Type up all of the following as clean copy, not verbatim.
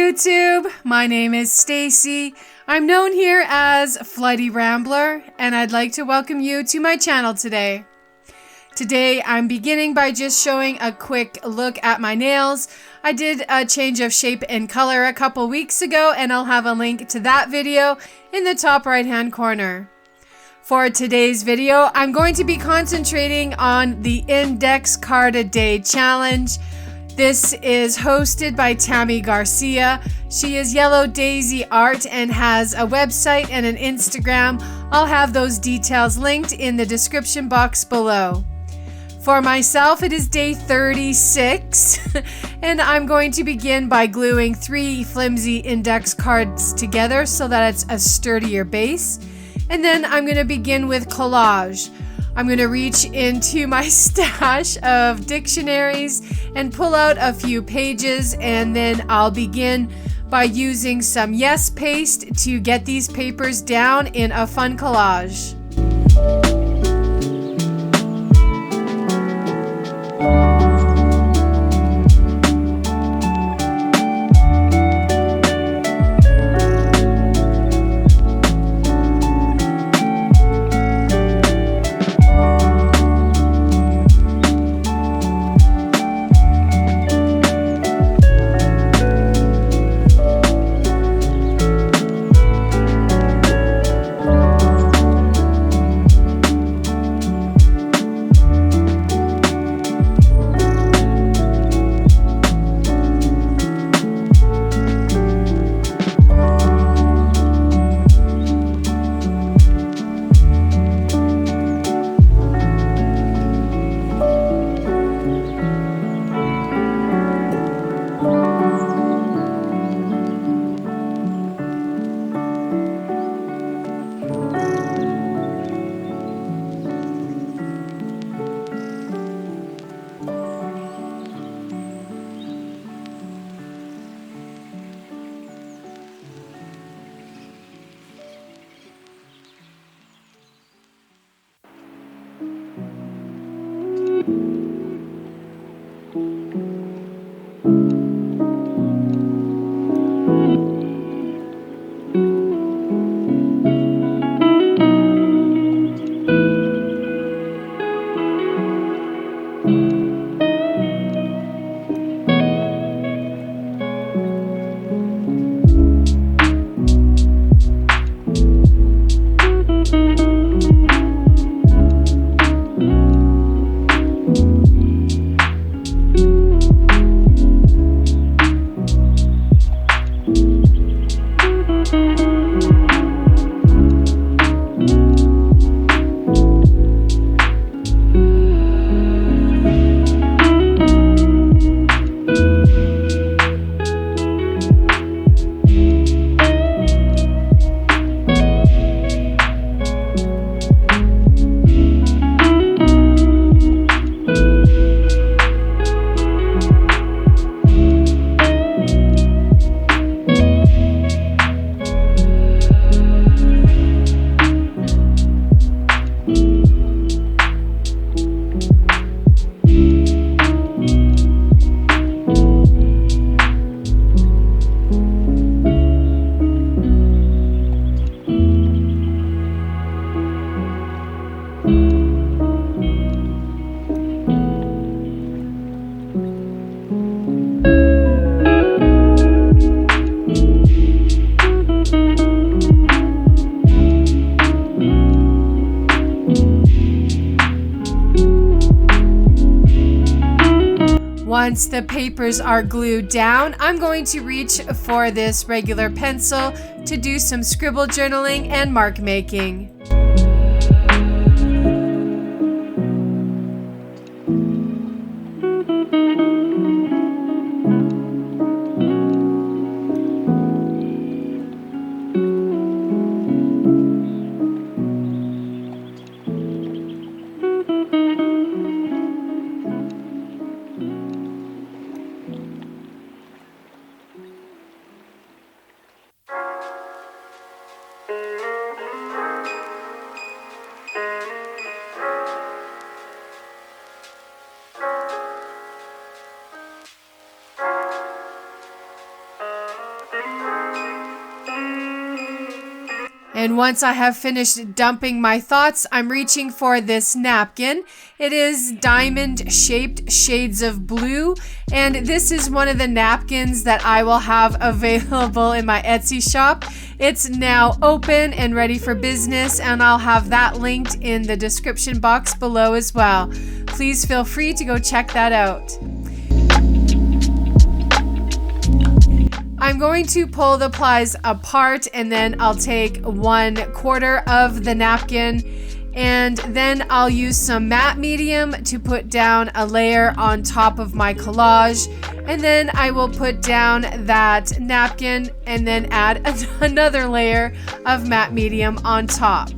YouTube, my name is Stacy. I'm known here as flightyrambler, and I'd like to welcome you to my channel today. Today I'm beginning by just showing a quick look at my nails. I did a change of shape and color a couple weeks ago, and I'll have a link to that video in the top right hand corner. For today's video, I'm going to be concentrating on the Index Card a Day challenge. This is hosted by Tammy Garcia. She is Yellow Daisy Art and has a website and an Instagram. I'll have those details linked in the description box below. For myself, it is day 36, and I'm going to begin by gluing 3 flimsy index cards together so that it's a sturdier base. And then I'm going to begin with collage. I'm going to reach into my stash of dictionaries and pull out a few pages, and then I'll begin by using some Yes paste to get these papers down in a fun collage. Once the papers are glued down, I'm going to reach for this regular pencil to do some scribble journaling and mark making. And once I have finished dumping my thoughts, I'm reaching for this napkin. It is diamond shaped shades of blue, and this is one of the napkins that I will have available in my Etsy shop. It's now open and ready for business, and I'll have that linked in the description box below as well. Please feel free to go check that out. I'm going to pull the plies apart, and then I'll take 1/4 of the napkin, and then I'll use some matte medium to put down a layer on top of my collage, and then I will put down that napkin and then add another layer of matte medium on top.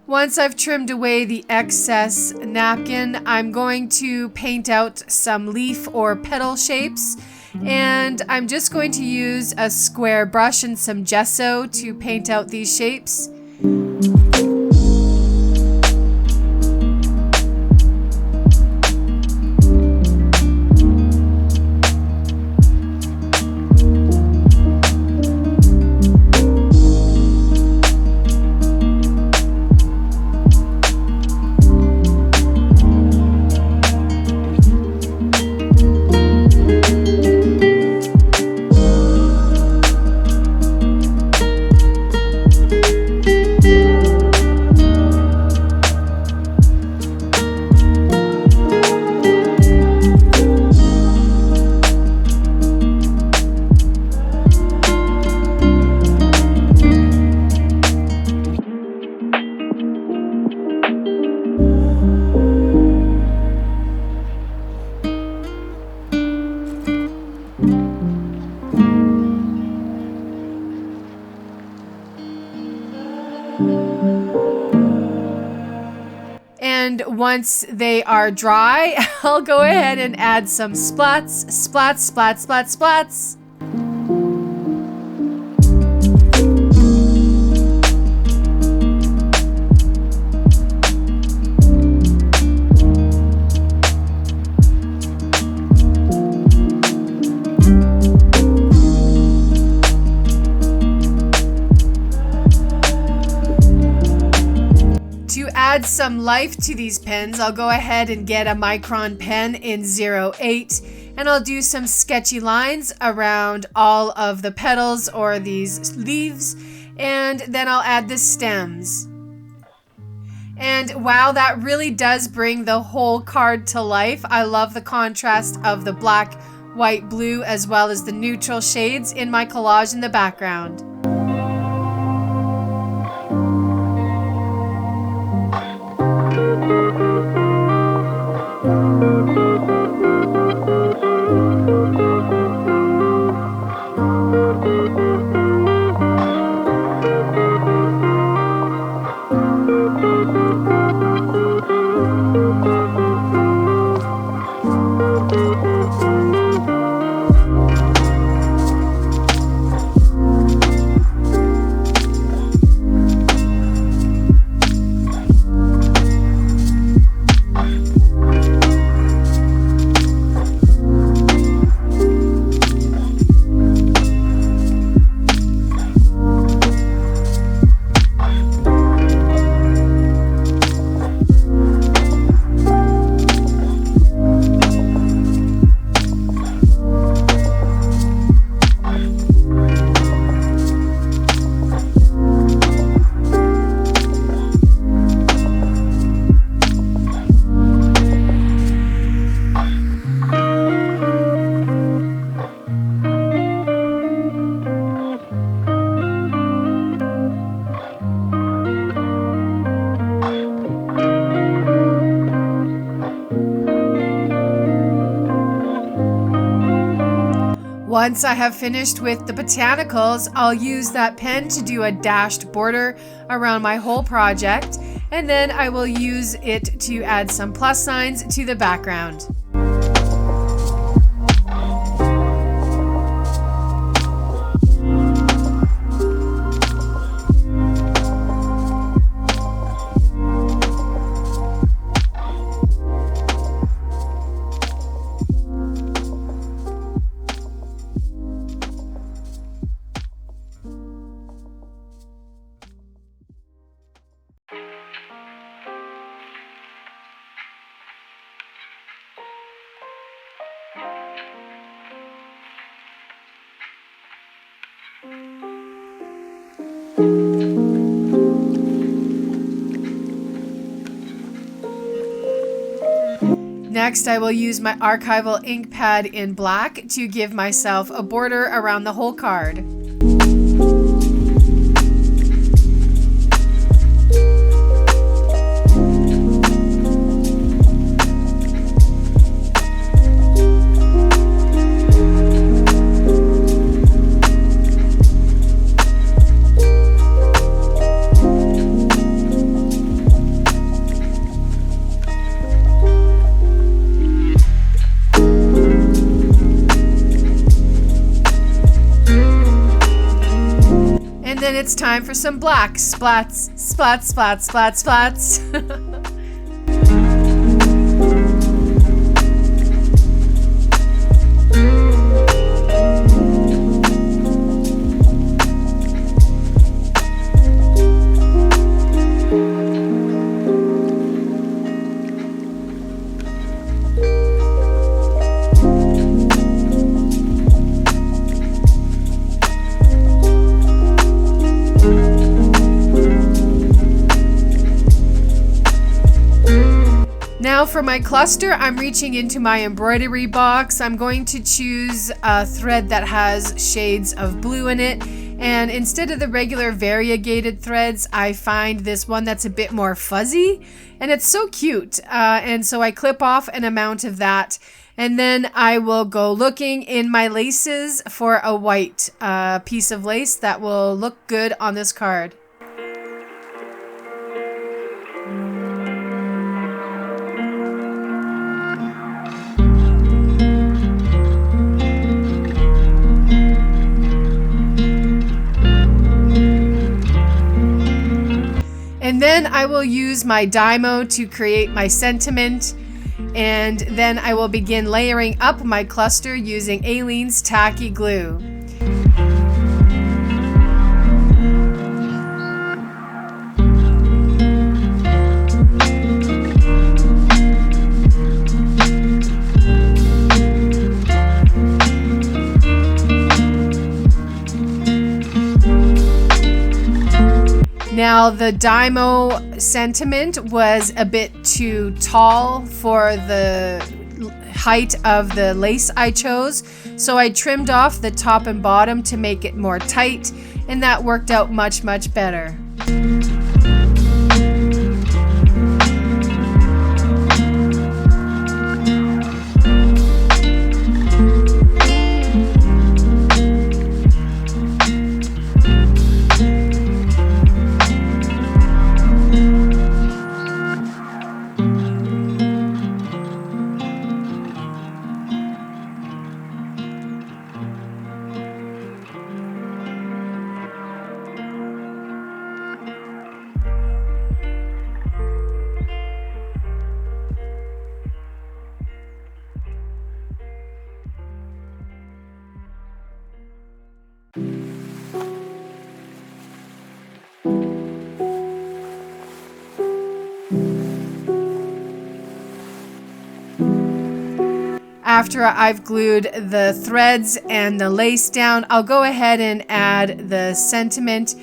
Once I've trimmed away the excess napkin, I'm going to paint out some leaf or petal shapes, and I'm just going to use a square brush and some gesso to paint out these shapes. And once they are dry, I'll go ahead and add some splats, splats, splats, splats, splats. To add some life to these pens, I'll go ahead and get a micron pen in 08, and I'll do some sketchy lines around all of the petals or these leaves, and then I'll add the stems. And wow, that really does bring the whole card to life. I love the contrast of the black, white, blue, as well as the neutral shades in my collage in the background. Once I have finished with the botanicals, I'll use that pen to do a dashed border around my whole project, and then I will use it to add some plus signs to the background. Next, I will use my archival ink pad in black to give myself a border around the whole card. Then it's time for some black. Splats, splats, splats, splats, splats. Now for my cluster, I'm reaching into my embroidery box. I'm going to choose a thread that has shades of blue in it. And instead of the regular variegated threads, I find this one that's a bit more fuzzy. And it's so cute. And so I clip off an amount of that. And then I will go looking in my laces for a white piece of lace that will look good on this card. And then I will use my Dymo to create my sentiment, and then I will begin layering up my cluster using Aleene's tacky glue. Now the Dymo sentiment was a bit too tall for the height of the lace I chose, so I trimmed off the top and bottom to make it more tight, and that worked out much better. After I've glued the threads and the lace down, I'll go ahead and add the sentiment.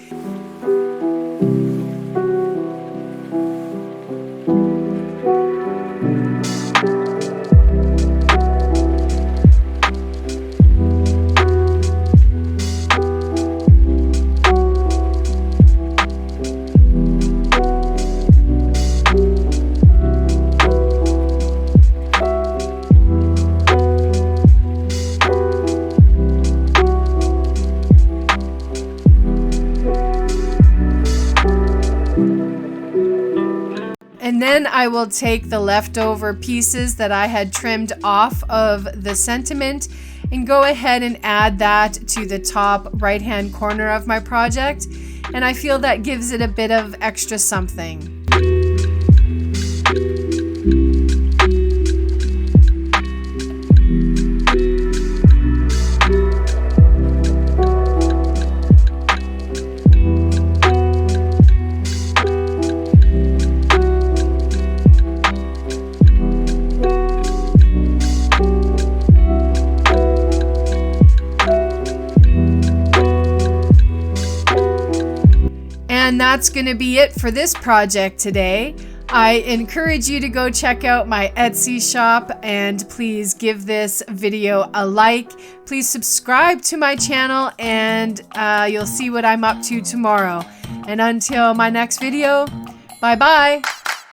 Then I will take the leftover pieces that I had trimmed off of the sentiment and go ahead and add that to the top right hand corner of my project. And I feel that gives it a bit of extra something. And that's going to be it for this project today. I encourage you to go check out my Etsy shop and please give this video a like. Please subscribe to my channel and you'll see what I'm up to tomorrow. And until my next video, bye bye.